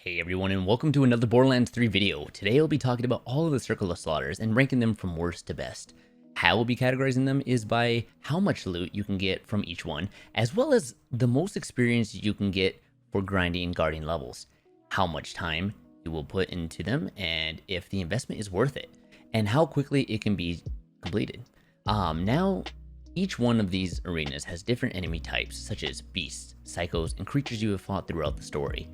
Hey everyone, and welcome to another Borderlands 3 video. Today I'll be talking about all of the Circle of Slaughters and ranking them from worst to best. How we'll be categorizing them is by how much loot you can get from each one, as well as the most experience you can get for grinding and guarding levels, how much time you will put into them, and if the investment is worth it, and how quickly it can be completed. Now, each one of these arenas has different enemy types, such as beasts, psychos, and creatures you have fought throughout the story.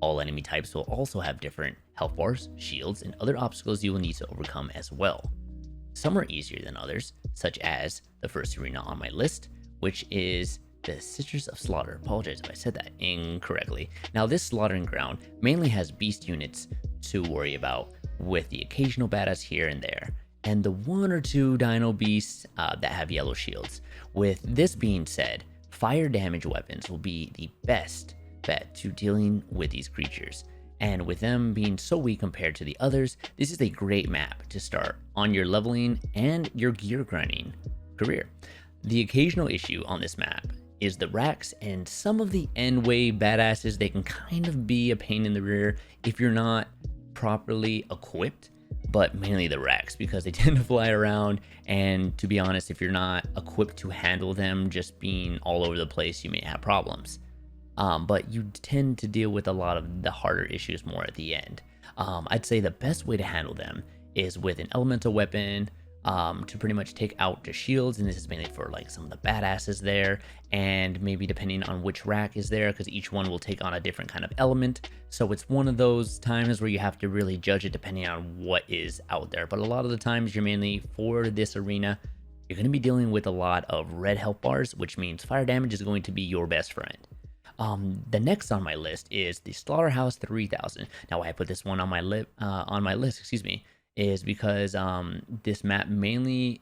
All enemy types will also have different health bars, shields, and other obstacles you will need to overcome as well. Some are easier than others, such as the first arena on my list, which is the Sisters of Slaughter. Apologize if I said that incorrectly. Now, this slaughtering ground mainly has beast units to worry about, with the occasional badass here and there, and the one or two dino beasts that have yellow shields. With this being said, fire damage weapons will be the best bet to dealing with these creatures, and with them being so weak compared to the others, this is a great map to start on your leveling and your gear grinding career. The occasional issue on this map is the racks, and some of the end wave badasses, they can kind of be a pain in the rear if you're not properly equipped, but mainly the racks, because they tend to fly around, and to be honest, if you're not equipped to handle them just being all over the place, you may have problems. But you tend to deal with a lot of the harder issues more at the end. I'd say the best way to handle them is with an elemental weapon to pretty much take out the shields, and this is mainly for like some of the badasses there, and maybe depending on which rack is there, because each one will take on a different kind of element. So it's one of those times where you have to really judge it depending on what is out there. But a lot of the times, you're mainly for this arena, you're going to be dealing with a lot of red health bars, which means fire damage is going to be your best friend. The next on my list is the Slaughterhouse 3000. Now, why I put this one on my list, is because this map mainly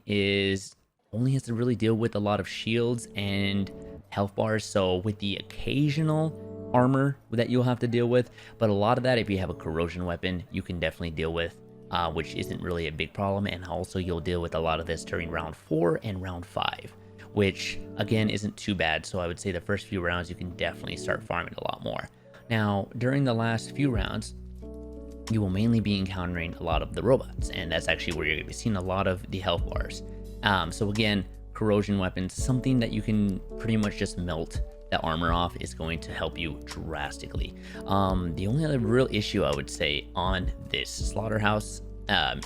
only has to really deal with a lot of shields and health bars. So with the occasional armor that you'll have to deal with, but a lot of that, if you have a corrosion weapon, you can definitely deal with, which isn't really a big problem. And also, you'll deal with a lot of this during round 4 and round 5. Which again isn't too bad. So I would say the first few rounds you can definitely start farming a lot more. Now, during the last few rounds, you will mainly be encountering a lot of the robots, and that's actually where you're going to be seeing a lot of the health bars. So again, corrosion weapons, something that you can pretty much just melt the armor off, is going to help you drastically. The only other real issue I would say on this slaughterhouse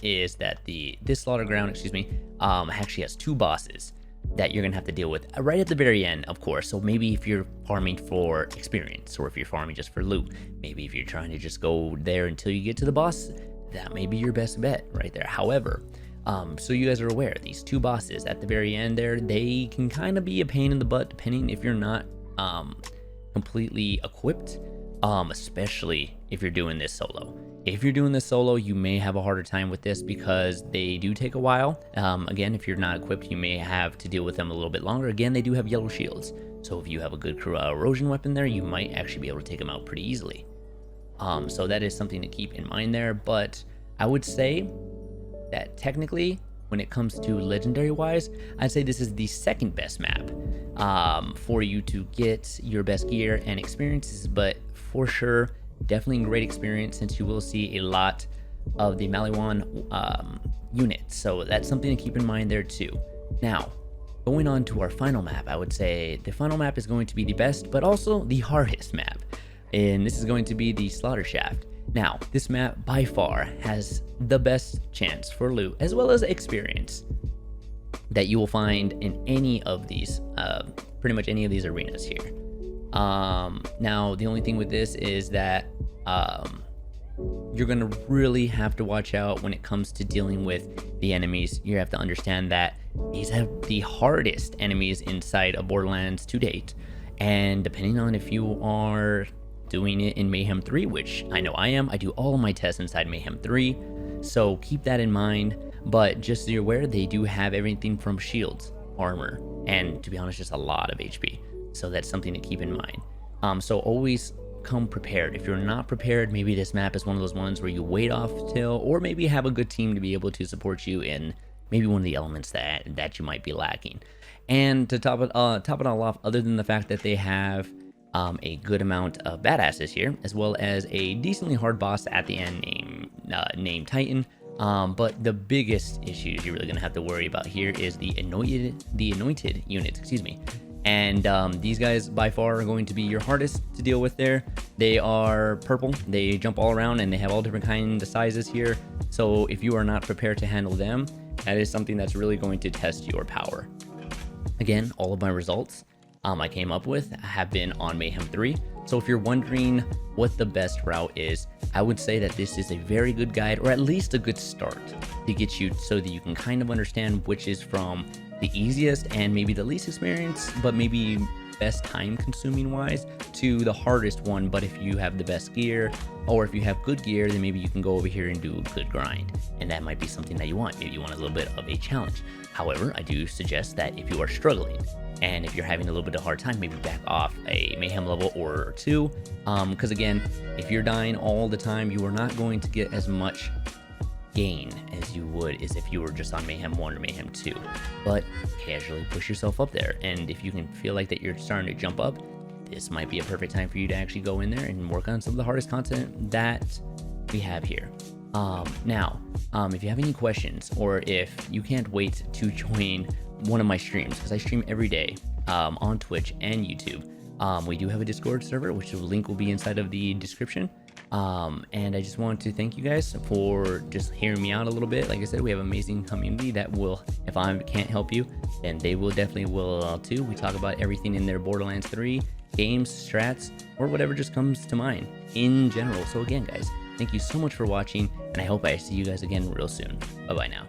is that this slaughter ground, actually has two bosses that you're gonna have to deal with right at the very end, of course. So maybe if you're farming for experience, or if you're farming just for loot, maybe if you're trying to just go there until you get to the boss, that may be your best bet right there. However, so you guys are aware, these two bosses at the very end there, they can kind of be a pain in the butt depending if you're not completely equipped, especially if you're doing this solo. If you're doing this solo, you may have a harder time with this because they do take a while. Again, if you're not equipped, you may have to deal with them a little bit longer. Again, they do have yellow shields, so if you have a good corrosion weapon there, you might actually be able to take them out pretty easily. So that is something to keep in mind there. But I would say that technically, when it comes to legendary wise, I'd say this is the second best map for you to get your best gear and experiences. But for sure, definitely a great experience, since you will see a lot of the Maliwan units. So that's something to keep in mind there too. Now, going on to our final map, I would say the final map is going to be the best, but also the hardest map. And this is going to be the Slaughter Shaft. Now, this map by far has the best chance for loot as well as experience that you will find in any of these, pretty much any of these arenas here. Now, the only thing with this is that you're gonna really have to watch out when it comes to dealing with the enemies. You have to understand that these have the hardest enemies inside of Borderlands to date, and depending on if you are doing it in Mayhem 3, which I know I am, I do all of my tests inside Mayhem 3, so keep that in mind. But just so you're aware, they do have everything from shields, armor, and to be honest, just a lot of HP. So that's something to keep in mind. So always come prepared. If you're not prepared, maybe this map is one of those ones where you wait off till, or maybe have a good team to be able to support you in maybe one of the elements that you might be lacking. And to top it all off, other than the fact that they have a good amount of badasses here, as well as a decently hard boss at the end named Titan. But the biggest issues you're really gonna have to worry about here is the anointed units, excuse me. And these guys by far are going to be your hardest to deal with there. They are purple, they jump all around, and they have all different kinds of sizes here. So if you are not prepared to handle them, that is something that's really going to test your power. Again, all of my results I came up with have been on Mayhem 3. So if you're wondering what the best route is, I would say that this is a very good guide, or at least a good start to get you so that you can kind of understand which is from the easiest and maybe the least experienced, but maybe best time consuming wise, to the hardest one. But if you have the best gear, or if you have good gear, then maybe you can go over here and do a good grind, and that might be something that you want. Maybe you want a little bit of a challenge. However, I do suggest that if you are struggling and if you're having a little bit of a hard time, maybe back off a Mayhem level or two, because again, if you're dying all the time, you are not going to get as much gain as you would as if you were just on Mayhem 1 or Mayhem 2. But casually push yourself up there, and if you can feel like that you're starting to jump up, this might be a perfect time for you to actually go in there and work on some of the hardest content that we have here. Now, if you have any questions, or if you can't wait to join one of my streams, because I stream every day on Twitch and YouTube, we do have a Discord server, which the link will be inside of the description. And I just want to thank you guys for just hearing me out a little bit. Like I said, we have an amazing community that will, if I can't help you, then they will definitely will too. We talk about everything in their Borderlands 3 games, strats, or whatever just comes to mind in general. So again, guys, thank you so much for watching, and I hope I see you guys again real soon. Bye bye now.